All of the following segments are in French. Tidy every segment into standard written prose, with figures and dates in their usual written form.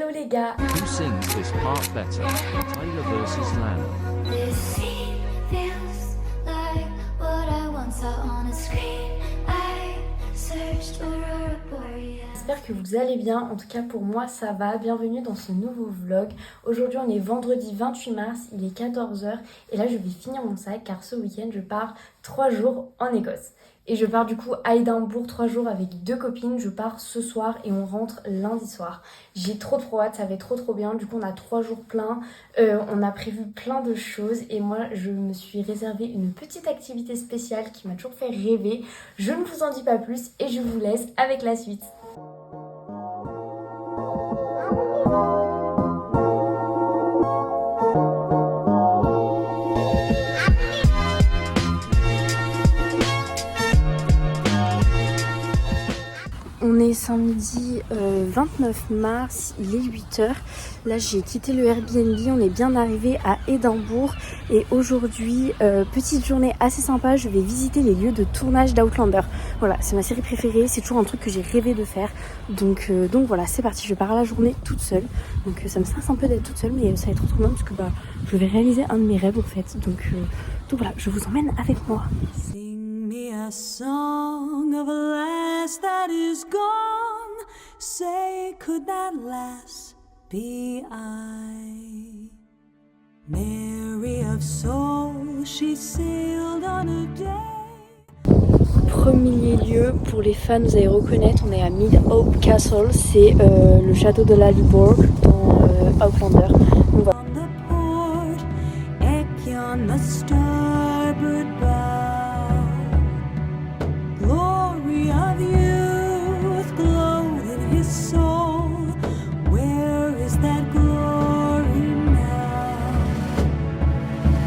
Hello les gars. Who sings this part better? Tyler versus Lana. This scene feels like what I once saw on a screen. I searched Aurora Boreal. J'espère que vous allez bien, en tout cas pour moi ça va. Bienvenue dans ce nouveau vlog. Aujourd'hui on est vendredi 28 mars, il est 14h et là je vais finir mon sac car ce week-end je pars 3 jours en Écosse. Et je pars du coup à Édimbourg 3 jours avec 2 copines. Je pars ce soir et on rentre lundi soir. J'ai trop hâte, ça va être trop bien. Du coup on a 3 jours pleins, on a prévu plein de choses. Et moi je me suis réservé une petite activité spéciale qui m'a toujours fait rêver. Je ne vous en dis pas plus et je vous laisse avec la suite. On est samedi 29 mars, il est 8h. Là j'ai quitté le Airbnb, on est bien arrivé à Édimbourg. Et aujourd'hui, petite journée assez sympa, je vais visiter les lieux de tournage d'Outlander. Voilà, c'est ma série préférée, c'est toujours un truc que j'ai rêvé de faire. Donc voilà, c'est parti, je pars à la journée toute seule. Donc ça me stresse un peu d'être toute seule, mais ça va être trop bien parce que je vais réaliser un de mes rêves en fait. Donc voilà, je vous emmène avec moi. A song of a lass that is gone. Say, could that lass be I? Mary of soul, she sailed on a day. Premier lieu pour les fans, vous allez reconnaître, on est à Mid Hope Castle, c'est le château de Lalibourg dans Outlander. Donc voilà. On the port, Ekion the starboard bow. Glory of youth glowed in his soul. Where is that glory now?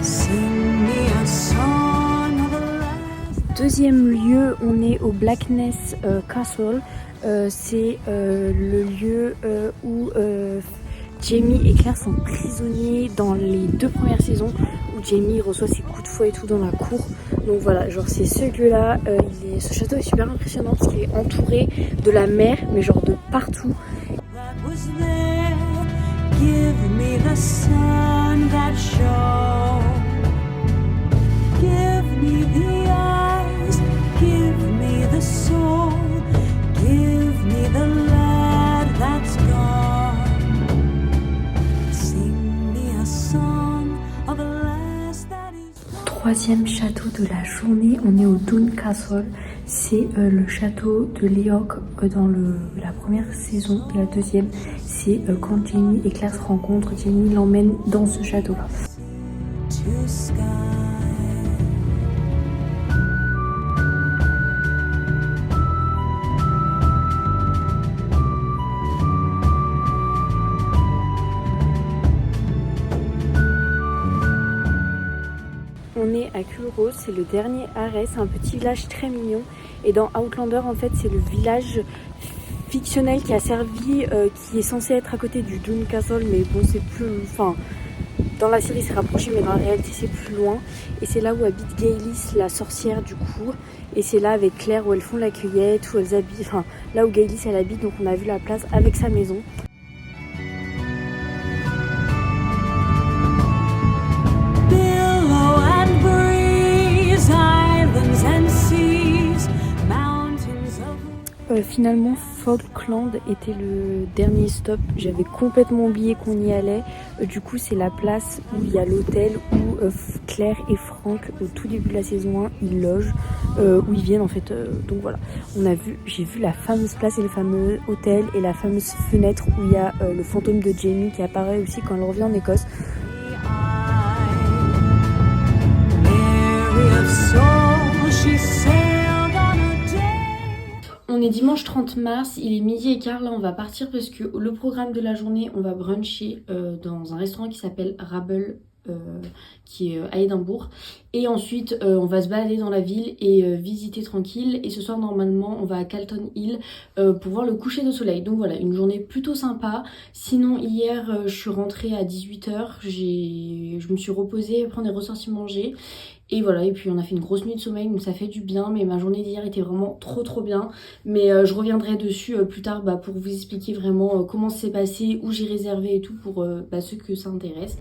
Sing me a song of a last. Deuxième lieu, on est au Blackness Castle. C'est le lieu où Jamie et Claire sont prisonniers dans les 2 premières saisons, où Jamie reçoit ses coups de fouet et tout dans la cour. Donc voilà, genre c'est ce lieu-là. Ce château est super impressionnant parce qu'il est entouré de la mer, mais genre de partout. That was there. Give me the sun that shone. Give me the eyes. Give me the soul. Give me the lad that's gone. Sing me a song of a lass that is. Troisième château de la journée, on est au Doune Castle. C'est le château de Leoch dans la première saison. Et la deuxième, c'est quand Jamie et Claire se rencontrent. Jamie l'emmène dans ce château-là. To sky. On est à Culrose, c'est le dernier arrêt, c'est un petit village très mignon. Et dans Outlander, en fait, c'est le village fictionnel qui a servi, qui est censé être à côté du Doune Castle, mais bon, c'est plus... Enfin, dans la série, c'est rapproché, mais dans la réalité, c'est plus loin. Et c'est là où habite Gaylis, la sorcière, du coup. Et c'est là, avec Claire, où elles font la cueillette, où elles habitent... Enfin, là où Gaylis, elle habite, donc on a vu la place avec sa maison. Finalement, Falkland était le dernier stop. J'avais complètement oublié qu'on y allait. Du coup, c'est la place où il y a l'hôtel où Claire et Frank, au tout début de la saison 1, ils logent, où ils viennent en fait. Donc voilà, j'ai vu la fameuse place et le fameux hôtel et la fameuse fenêtre où il y a le fantôme de Jamie qui apparaît aussi quand elle revient en Écosse. On est dimanche 30 mars, il est 12h15, là on va partir parce que le programme de la journée, on va bruncher dans un restaurant qui s'appelle Rabble, qui est à Édimbourg. Et ensuite on va se balader dans la ville et visiter tranquille. Et ce soir normalement on va à Calton Hill pour voir le coucher de soleil. Donc voilà, une journée plutôt sympa. Sinon hier je suis rentrée à 18h, je me suis reposée, après on est ressorti manger. Et voilà, et puis on a fait une grosse nuit de sommeil, donc ça fait du bien, mais ma journée d'hier était vraiment trop bien. Mais je reviendrai dessus plus tard pour vous expliquer vraiment comment c'est passé, où j'ai réservé et tout pour ceux que ça intéresse.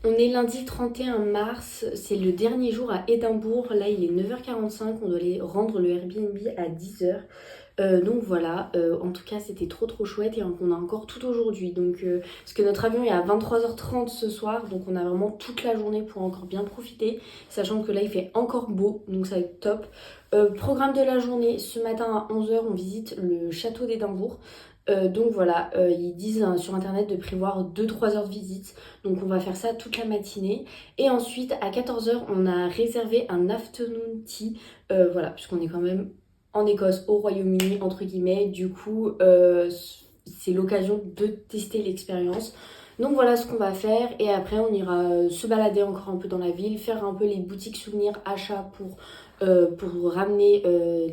On est lundi 31 mars, c'est le dernier jour à Édimbourg. Là, il est 9h45, on doit aller rendre le Airbnb à 10h. Donc voilà, en tout cas c'était trop chouette et on a encore tout aujourd'hui. Donc parce que notre avion est à 23h30 ce soir, donc on a vraiment toute la journée pour encore bien profiter. Sachant que là il fait encore beau, donc ça va être top. Programme de la journée, ce matin à 11h on visite le château d'Édimbourg. Donc voilà, ils disent sur internet de prévoir 2-3 heures de visite. Donc on va faire ça toute la matinée. Et ensuite à 14h on a réservé un afternoon tea. Voilà, puisqu'on est quand même en Écosse, au Royaume-Uni, entre guillemets. Du coup, c'est l'occasion de tester l'expérience. Donc voilà ce qu'on va faire. Et après on ira se balader encore un peu dans la ville, faire un peu les boutiques souvenirs, achats pour ramener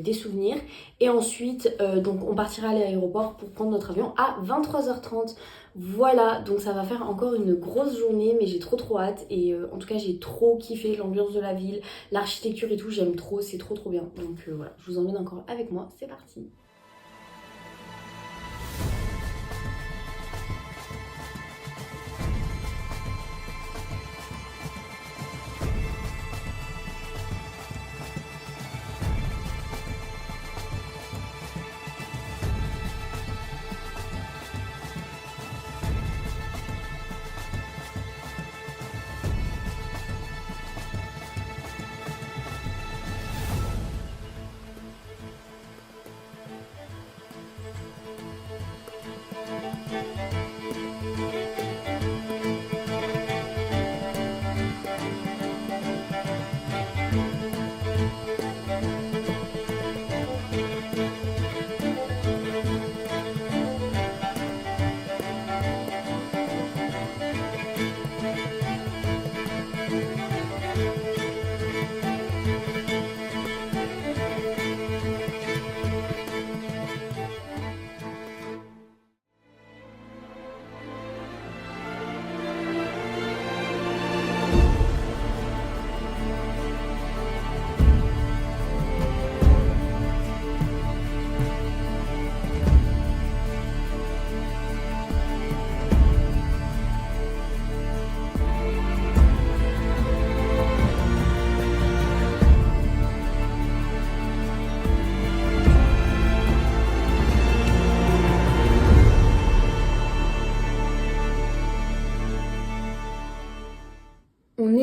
des souvenirs. Et ensuite, donc on partira à l'aéroport pour prendre notre avion à 23h30. Voilà, donc ça va faire encore une grosse journée, mais j'ai trop hâte. Et en tout cas, j'ai trop kiffé l'ambiance de la ville, l'architecture et tout. J'aime trop, c'est trop bien. Donc voilà, je vous emmène encore avec moi. C'est parti.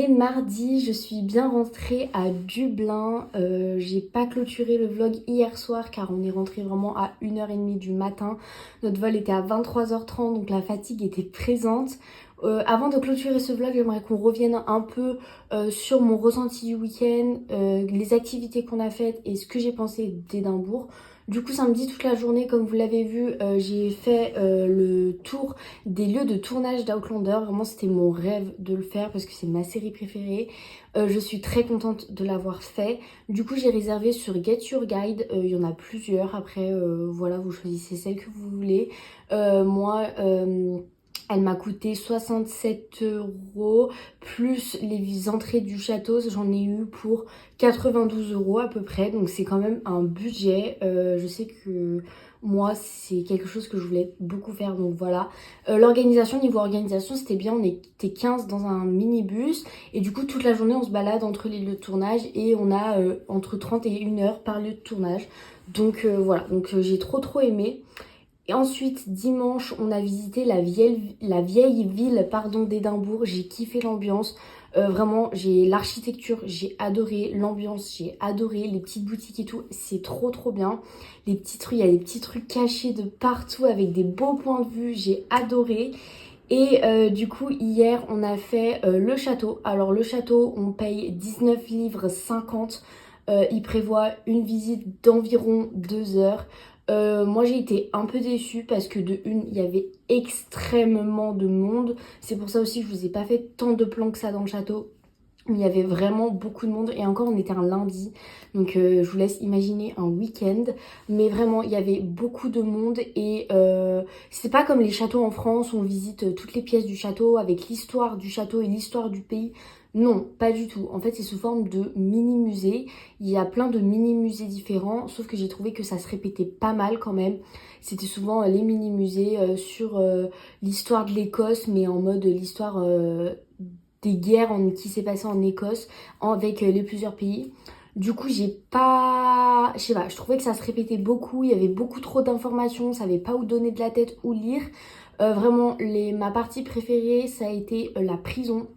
est mardi, je suis bien rentrée à Dublin. J'ai pas clôturé le vlog hier soir car on est rentré vraiment à 1h30 du matin. Notre vol était à 23h30 donc la fatigue était présente. Avant de clôturer ce vlog, j'aimerais qu'on revienne un peu sur mon ressenti du week-end, les activités qu'on a faites et ce que j'ai pensé d'Édimbourg. Du coup samedi toute la journée, comme vous l'avez vu, j'ai fait le tour des lieux de tournage d'Outlander. Vraiment c'était mon rêve de le faire parce que c'est ma série préférée. Je suis très contente de l'avoir fait. Du coup j'ai réservé sur Get Your Guide, il y en a plusieurs. Après voilà, vous choisissez celle que vous voulez. Moi elle m'a coûté 67 € plus les entrées du château. J'en ai eu pour 92 € à peu près. Donc c'est quand même un budget. Je sais que moi c'est quelque chose que je voulais beaucoup faire. Donc voilà. L'organisation, niveau organisation c'était bien. On était 15 dans un minibus. Et du coup toute la journée on se balade entre les lieux de tournage. Et on a entre 30 et 1 heure par lieu de tournage. Donc voilà. Donc j'ai trop aimé. Et ensuite, dimanche, on a visité la vieille ville d'Édimbourg. J'ai kiffé l'ambiance. Vraiment, j'ai l'architecture, j'ai adoré l'ambiance, j'ai adoré les petites boutiques et tout. C'est trop bien. Les petites rues, il y a des petits trucs cachés de partout avec des beaux points de vue. J'ai adoré. Et du coup, hier, on a fait le château. Alors, le château, on paye 19 livres 50. Il prévoit une visite d'environ 2 heures. Moi j'ai été un peu déçue parce que de une il y avait extrêmement de monde. C'est pour ça aussi que je vous ai pas fait tant de plans que ça dans le château. Il y avait vraiment beaucoup de monde et encore on était un lundi. Donc je vous laisse imaginer un week-end. Mais vraiment il y avait beaucoup de monde et c'est pas comme les châteaux en France où on visite toutes les pièces du château avec l'histoire du château et l'histoire du pays. Non, pas du tout. En fait, c'est sous forme de mini-musée. Il y a plein de mini-musées différents, sauf que j'ai trouvé que ça se répétait pas mal quand même. C'était souvent les mini-musées sur l'histoire de l'Écosse, mais en mode l'histoire des guerres qui s'est passées en Écosse avec les plusieurs pays. Du coup, je sais pas, je trouvais que ça se répétait beaucoup. Il y avait beaucoup trop d'informations, on savait pas où donner de la tête, où lire. Vraiment, ma partie préférée, ça a été la prison.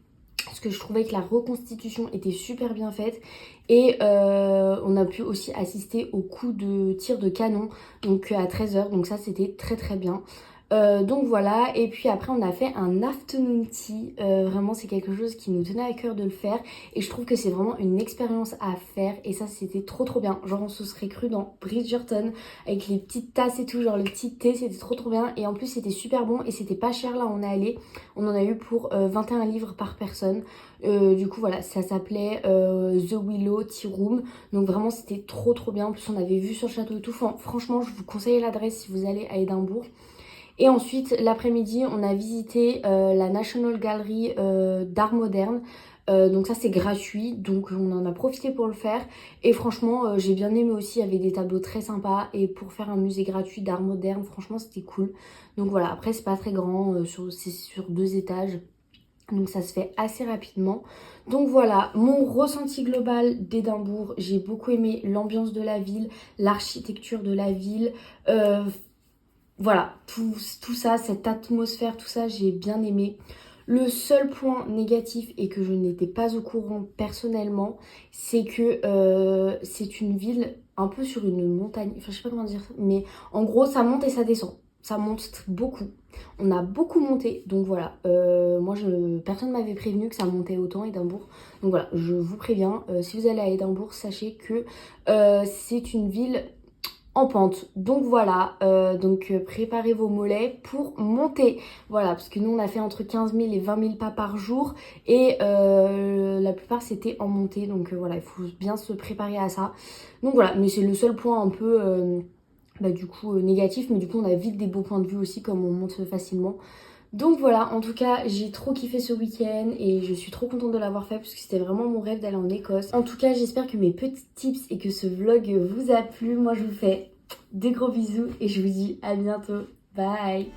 Parce que je trouvais que la reconstitution était super bien faite. Et on a pu aussi assister au coup de tir de canon. Donc à 13h. Donc ça c'était très bien. Donc voilà, et puis après on a fait un afternoon tea, vraiment c'est quelque chose qui nous tenait à cœur de le faire et je trouve que c'est vraiment une expérience à faire et ça c'était trop bien, genre on se serait cru dans Bridgerton avec les petites tasses et tout, genre le petit thé, c'était trop bien et en plus c'était super bon et c'était pas cher là où on est allé, on en a eu pour 21 livres par personne. Du coup voilà, ça s'appelait The Willow Tea Room, donc vraiment c'était trop bien, en plus on avait vu sur le château et tout, franchement je vous conseille l'adresse si vous allez à Édimbourg. Et ensuite, l'après-midi, on a visité la National Gallery d'art moderne. Donc ça, c'est gratuit. Donc on en a profité pour le faire. Et franchement, j'ai bien aimé aussi. Il y avait des tableaux très sympas. Et pour faire un musée gratuit d'art moderne, franchement, c'était cool. Donc voilà, après, c'est pas très grand. C'est sur 2 étages. Donc ça se fait assez rapidement. Donc voilà, mon ressenti global d'Édimbourg. J'ai beaucoup aimé l'ambiance de la ville, l'architecture de la ville. Voilà, tout ça, cette atmosphère, tout ça, j'ai bien aimé. Le seul point négatif et que je n'étais pas au courant personnellement, c'est que c'est une ville un peu sur une montagne. Enfin, je sais pas comment dire, mais en gros, ça monte et ça descend. Ça monte beaucoup. On a beaucoup monté, donc voilà. Moi, personne ne m'avait prévenu que ça montait autant à Édimbourg. Donc voilà, je vous préviens, si vous allez à Édimbourg, sachez que c'est une ville en pente. Donc voilà, préparez vos mollets pour monter. Voilà, parce que nous on a fait entre 15 000 et 20 000 pas par jour et la plupart c'était en montée. Donc voilà, il faut bien se préparer à ça. Donc voilà, mais c'est le seul point un peu négatif. Mais du coup on a vite des beaux points de vue aussi comme on monte facilement. Donc voilà, en tout cas, j'ai trop kiffé ce week-end et je suis trop contente de l'avoir fait parce que c'était vraiment mon rêve d'aller en Écosse. En tout cas, j'espère que mes petits tips et que ce vlog vous a plu. Moi, je vous fais des gros bisous et je vous dis à bientôt. Bye!